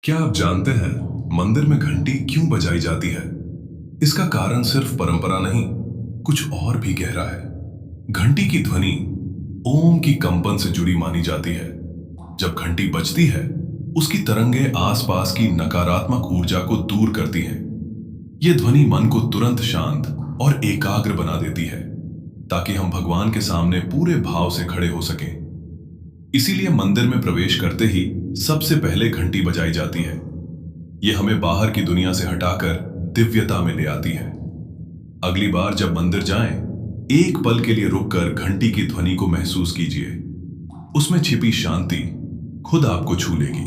क्या आप जानते हैं मंदिर में घंटी क्यों बजाई जाती है? इसका कारण सिर्फ परंपरा नहीं, कुछ और भी गहरा है। घंटी की ध्वनि ओम की कंपन से जुड़ी मानी जाती है। जब घंटी बजती है, उसकी तरंगें आसपास की नकारात्मक ऊर्जा को दूर करती हैं। ये ध्वनि मन को तुरंत शांत और एकाग्र बना देती है, ताकि हम भगवान के सामने पूरे भाव से खड़े हो सकें। इसीलिए मंदिर में प्रवेश करते ही सबसे पहले घंटी बजाई जाती है। ये हमें बाहर की दुनिया से हटाकर दिव्यता में ले आती है। अगली बार जब मंदिर जाएं, एक पल के लिए रुककर घंटी की ध्वनि को महसूस कीजिए। उसमें छिपी शांति खुद आपको छू लेगी।